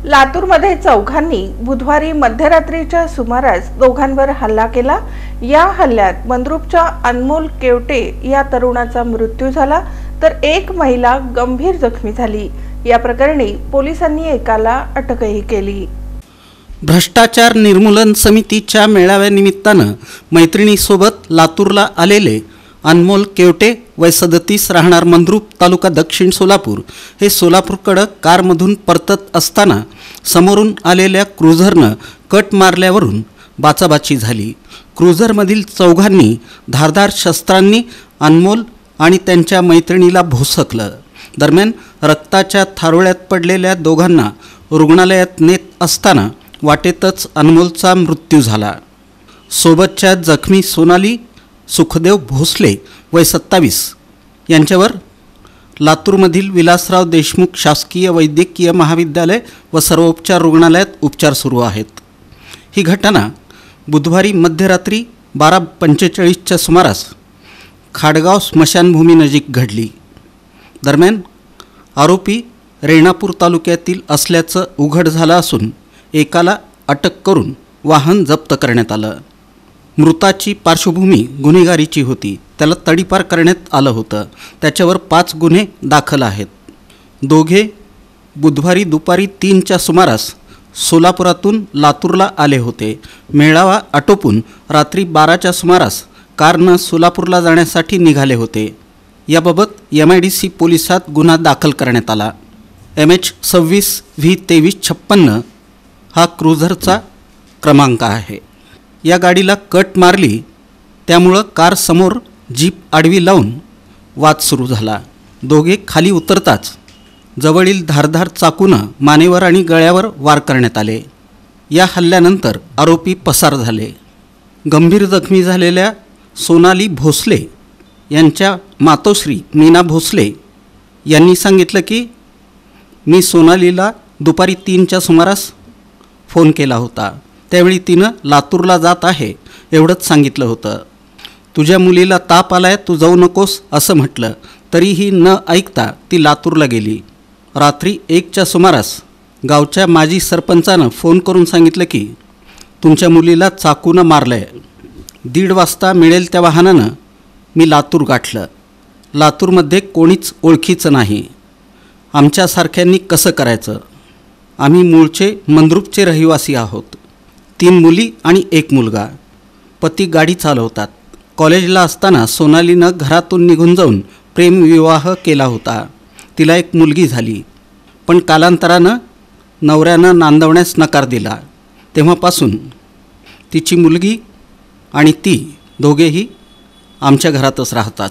लातूरमध्ये चौघांनी बुधवारी मध्यरात्रीच्या सुमारास दोघांवर हल्ला केला। या हल्ल्यात मंद्रुपच्या अनमोल केवटे या तरुणाचा मृत्यू झाला तर एक महिला गंभीर जखमी झाली। या प्रकरणी पोलिसांनी एकाला अटकही केली। भ्रष्टाचार निर्मूलन समितीच्या मेळाव्यानिमित्तानं मैत्रिणीसोबत लातूरला आलेले अनमोल केवटे वय 37 राहणार मंद्रुप तालुका दक्षिण सोलापूर हे सोलापूरकडे कारमधून परतत असताना समोरून आलेल्या क्रुझरनं कट मारल्यावरून बाचाबाची झाली। क्रुझरमधील चौघांनी धारदार शस्त्रांनी अनमोल आणि त्यांच्या मैत्रिणीला भोसकलं। दरम्यान रक्ताच्या थारोळ्यात पडलेल्या दोघांना रुग्णालयात नेत असताना वाटेतच अनमोलचा मृत्यू झाला। सोबतच्या जखमी सोनाली सुखदेव भोसले वय 27 यांच्यावर लातूरमधील विलासराव देशमुख शासकीय वैद्यकीय महाविद्यालय व सर्वोपचार रुग्णालयात उपचार सुरू आहेत। ही घटना बुधवारी मध्यरात्री 12:45च्या सुमारास खाडगाव स्मशानभूमी नजीक घडली। दरम्यान आरोपी रेणापूर तालुक्यातील असल्याचं उघड झालं असून एकाला अटक करून वाहन जप्त करण्यात आलं। मृताची पार्श्वभूमी गुन्हेगारीची होती। त्याला तडीपार करण्यात आलं होतं। त्याच्यावर 5 गुन्हे दाखल आहेत। दोघे बुधवारी दुपारी 3च्या सुमारास सोलापुरातून लातूरला आले होते। मेळावा आटोपून रात्री 12च्या सुमारास कारनं सोलापूरला जाण्यासाठी निघाले होते। याबाबत MIDC पोलिसात गुन्हा दाखल करण्यात आला। MH26V2356 हा क्रुझरचा क्रमांक आहे। या गाडीला कट मारली त्यामुळं कार समोर जीप आडवी लावून वाद सुरू झाला। दोघे खाली उतरताच जवळील धारधार चाकूनं मानेवर आणि गळ्यावर वार करण्यात आले। या हल्ल्यानंतर आरोपी पसार झाले। गंभीर जखमी झालेल्या सोनाली भोसले यांच्या मातोश्री मीना भोसले यांनी सांगितलं की मी सोनालीला दुपारी 3च्या सुमारास फोन केला होता। त्यावेळी तिनं लातूरला जात आहे एवढंच सांगितलं होतं। तुझ्या मुलीला ताप आलाय, तू जाऊ नकोस असं म्हटलं, तरीही न ऐकता ती लातूरला गेली। रात्री 1च्या सुमारास गावच्या माजी सरपंचानं फोन करून सांगितलं की तुमच्या मुलीला चाकूनं मारलंय। 1:30 वाजता मिळेल त्या वाहनानं मी लातूर गाठलं। लातूरमध्ये कोणीच ओळखीचं नाही। आमच्यासारख्यांनी कसं करायचं? आम्ही मूळचे मंद्रुपचे रहिवासी आहोत। 3 मुली आणि 1 मुलगा। पती गाडी चालवतात। कॉलेजला असताना सोनालीनं घरातून निघून जाऊन प्रेमविवाह केला होता। तिला 1 मुलगी झाली, पण कालांतरानं नवऱ्यानं नांदवण्यास नकार दिला। तेव्हापासून तिची मुलगी आणि ती दोघेही आमच्या घरातच राहतात।